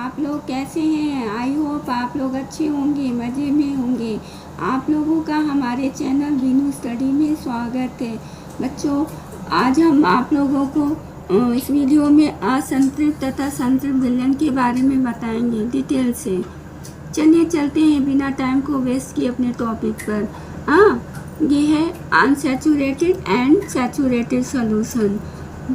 आप लोग कैसे हैं। आई होप आप लोग अच्छे होंगे, मज़े में होंगे। आप लोगों का हमारे चैनल बीनू स्टडी में स्वागत है। बच्चों, आज हम आप लोगों को इस वीडियो में असंतृप्त तथा संतृप्त विलयन के बारे में बताएंगे डिटेल से। चलिए चलते हैं बिना टाइम को वेस्ट किए अपने टॉपिक पर। ये है अनसैचुरेटेड एंड सैचुरेटेड सॉल्यूशन।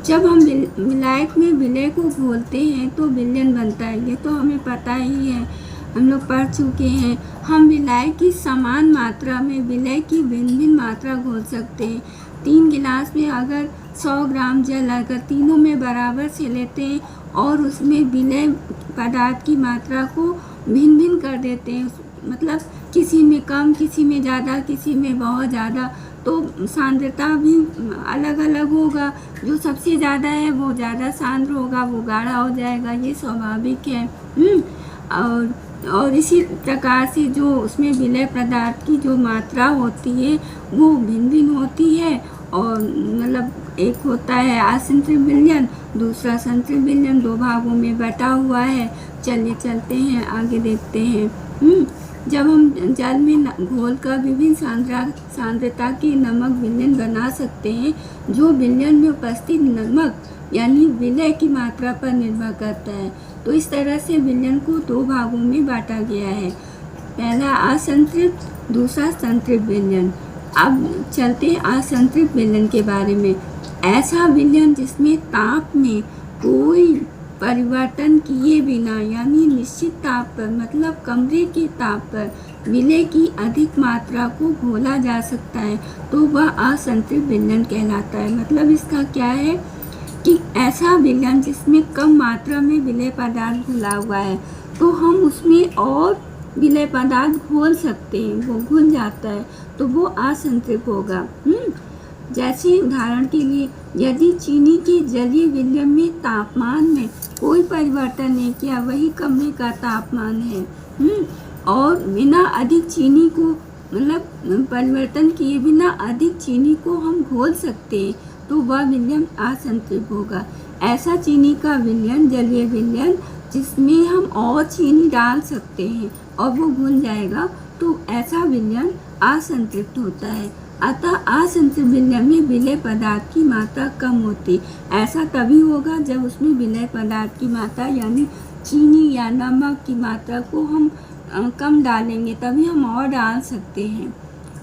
जब हम विलायक में विलय को घोलते हैं तो विलयन बनता है। ये तो हमें पता ही है, हम लोग पढ़ चुके हैं। हम विलायक की समान मात्रा में विलय की भिन्न भिन्न मात्रा घोल सकते हैं। 3 गिलास में अगर 100 ग्राम जल अगर तीनों में बराबर से लेते हैं और उसमें विलय पदार्थ की मात्रा को भिन्न भिन्न कर देते हैं, मतलब किसी में कम, किसी में ज़्यादा, किसी में बहुत ज़्यादा, तो सांद्रता भी अलग अलग होगा। जो सबसे ज़्यादा है वो ज़्यादा सांद्र होगा, वो गाढ़ा हो जाएगा, ये स्वाभाविक है। और इसी प्रकार से जो उसमें विलय पदार्थ की जो मात्रा होती है वो भिन्न भिन्न होती है। और मतलब एक होता है असंतृप्त विलयन, दूसरा संतृप्त विलयन, 2 भागों में बटा हुआ है। चलिए चलते हैं आगे देखते हैं। जब हम जल में घोल कर विभिन्न सांद्रता के नमक विलयन बना सकते हैं, जो विलयन में उपस्थित नमक यानी विलय की मात्रा पर निर्भर करता है। तो इस तरह से विलयन को 2 भागों में बांटा गया है, पहला असंतृप्त, दूसरा संतृप्त विलयन। अब चलते हैं असंतृप्त विलयन के बारे में। ऐसा विलयन जिसमें ताप में कोई परिवर्तन किए बिना यानी निश्चित ताप पर, मतलब कमरे के ताप पर विलय की अधिक मात्रा को घोला जा सकता है, तो वह असंतृप्त विलयन कहलाता है। मतलब इसका क्या है कि ऐसा विलयन जिसमें कम मात्रा में विलय पदार्थ घुला हुआ है, तो हम उसमें और विलय पदार्थ घोल सकते हैं, वो घुल जाता है, तो वो असंतृप्त होगा। जैसे उदाहरण के लिए, यदि चीनी के जलीय विलयन में तापमान में कोई परिवर्तन नहीं किया, वही कमरे का तापमान है, और बिना अधिक चीनी को, मतलब परिवर्तन किए बिना अधिक चीनी को हम घोल सकते हैं, तो वह विलयन असंतृप्त होगा। ऐसा चीनी का विलयन जलीय विलयन जिसमें हम और चीनी डाल सकते हैं और वो घुल जाएगा, तो ऐसा विलयन असंतृप्त होता है। अतः असंतृप्त विलयन में विलय पदार्थ की मात्रा कम होती। ऐसा तभी होगा जब उसमें विलय पदार्थ की मात्रा यानी चीनी या नमक की मात्रा को हम कम डालेंगे, तभी हम और डाल सकते हैं।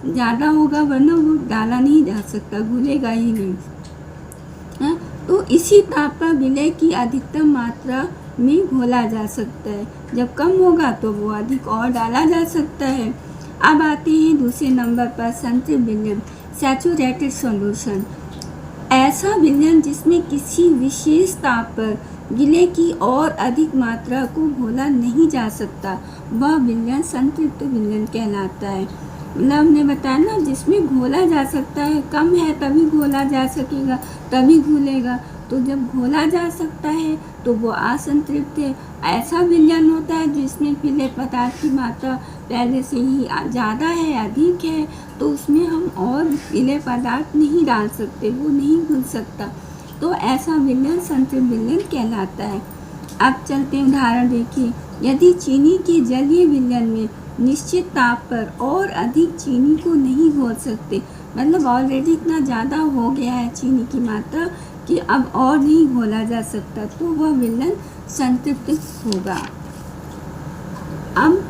ज़्यादा होगा वरना वो डाला नहीं जा सकता, घुलेगा ही नहीं। तो इसी ताप पर विलय की अधिकतम मात्रा में घोला जा सकता है। जब कम होगा तो वो अधिक और डाला जा सकता है। अब आते हैं दूसरे नंबर पर संतृप्त विलयन, सैचुरेटेड सॉल्यूशन। ऐसा विलयन जिसमें किसी विशेष ताप पर विलय की और अधिक मात्रा को घोला नहीं जा सकता, वह विलयन संतृप्त विलयन कहलाता है। मतलब हमने बताया ना, जिसमें घोला जा सकता है, कम है तभी घोला जा सकेगा, तभी घुलेगा। तो जब घोला जा सकता है तो वो असंतृप्त है। ऐसा विलयन होता है जिसमें विलय पदार्थ की मात्रा पहले से ही ज़्यादा है, अधिक है, तो उसमें हम और विलय पदार्थ नहीं डाल सकते, वो नहीं घुल सकता, तो ऐसा विलयन संतृप्त विलयन कहलाता है। अब चलते हैं उदाहरण देखिए। यदि चीनी के जलीय विलयन में निश्चित ताप पर और अधिक चीनी को नहीं घोल सकते, मतलब ऑलरेडी इतना ज़्यादा हो गया है चीनी की मात्रा कि अब और नहीं घोला जा सकता, तो वह विलयन संतृप्त होगा। अब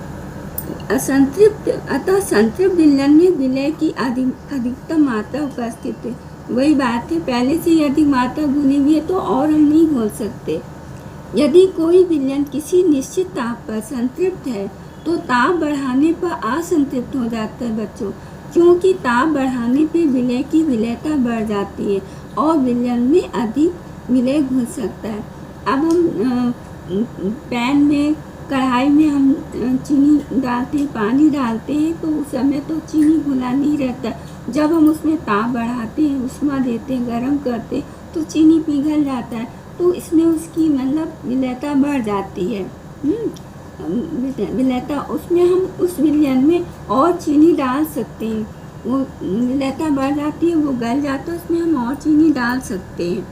अतः संतृप्त विलयन में विलय की अधिकतम मात्रा उपस्थित है। वही बात है, पहले से ही अधिक मात्रा घुली हुई है तो और हम नहीं घोल सकते। यदि कोई विलयन किसी निश्चित ताप पर संतृप्त है तो ताप बढ़ाने पर असंतृप्त हो जाता है बच्चों, क्योंकि ताप बढ़ाने पर विलय की विलयता बढ़ जाती है और विलयन में अधिक विलय घुल सकता है। अब हम पैन में, कढ़ाई में हम चीनी डालते हैं, पानी डालते हैं, तो उस समय तो चीनी घुला नहीं रहता। जब हम उसमें ताप बढ़ाते हैं, उष्मा देते हैं, गर्म करते हैं, तो चीनी पिघल जाता है, तो इसमें उसकी मतलब विलयता बढ़ जाती है। विलयता, उसमें हम उस विलयन में और चीनी डाल सकते हैं, वो विलयता बढ़ जाती है, वो गल जाता है, उसमें हम और चीनी डाल सकते हैं।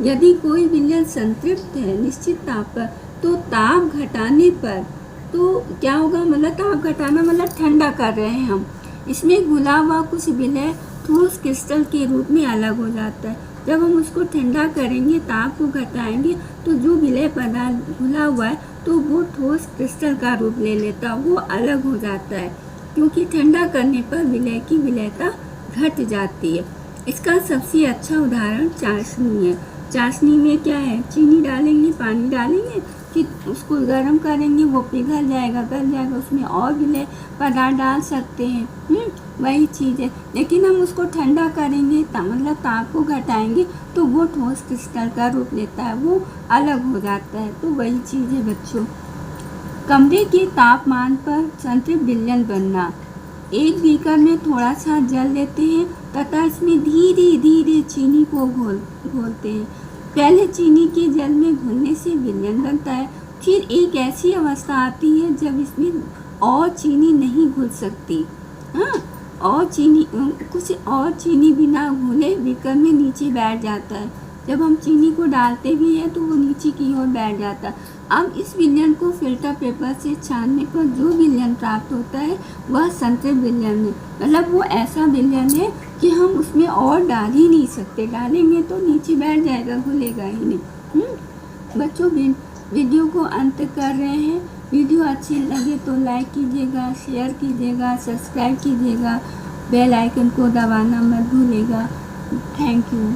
यदि कोई विलयन संतृप्त है निश्चित ताप पर, तो ताप घटाने पर तो क्या होगा, मतलब ताप घटाना मतलब ठंडा कर रहे हैं हम। इसमें घुला हुआ कुछ विलय ठोस क्रिस्टल के रूप में अलग हो जाता है। जब हम उसको ठंडा करेंगे, ताप को घटाएंगे, तो जो विलय पदार्थ घुला हुआ है तो वो ठोस क्रिस्टल का रूप ले लेता है, वो अलग हो जाता है, क्योंकि ठंडा करने पर विलय की विलयता घट जाती है। इसका सबसे अच्छा उदाहरण चाशनी है। चाशनी में क्या है, चीनी डालेंगे, पानी डालेंगे, फिर उसको गर्म करेंगे, वो पिघल जाएगा, गल जाएगा, उसमें और विलय पदार्थ डाल सकते हैं। वही चीज़ है, लेकिन हम उसको ठंडा करेंगे, मतलब ताप को घटाएंगे, तो वो ठोस क्रिस्टल का रूप लेता है, वो अलग हो जाता है। तो वही चीज़ है बच्चों। कमरे के तापमान पर संतृप्त विलयन बनना। एक बीकर में थोड़ा सा जल लेते हैं तथा इसमें धीरे धीरे चीनी को घोलते हैं। पहले चीनी के जल में घुलने से विलयन बनता है, फिर एक ऐसी अवस्था आती है जब इसमें और चीनी नहीं घुल सकती। हाँ, और चीनी कुछ और चीनी बिना घुले बीकर में नीचे बैठ जाता है। जब हम चीनी को डालते भी हैं तो वो नीचे की ओर बैठ जाता है। अब इस विलयन को फिल्टर पेपर से छानने पर जो विलयन प्राप्त होता है वह संतृप्त विलयन है। मतलब वो ऐसा विलयन है कि हम उसमें और डाल ही नहीं सकते, डालेंगे तो नीचे बैठ जाएगा, घुलेगा ही नहीं। बच्चों, वीडियो को अंत कर रहे हैं। वीडियो अच्छी लगे तो लाइक कीजिएगा, शेयर कीजिएगा, सब्सक्राइब कीजिएगा, बेल आइकन को दबाना मत भूलिएगा। Thank you.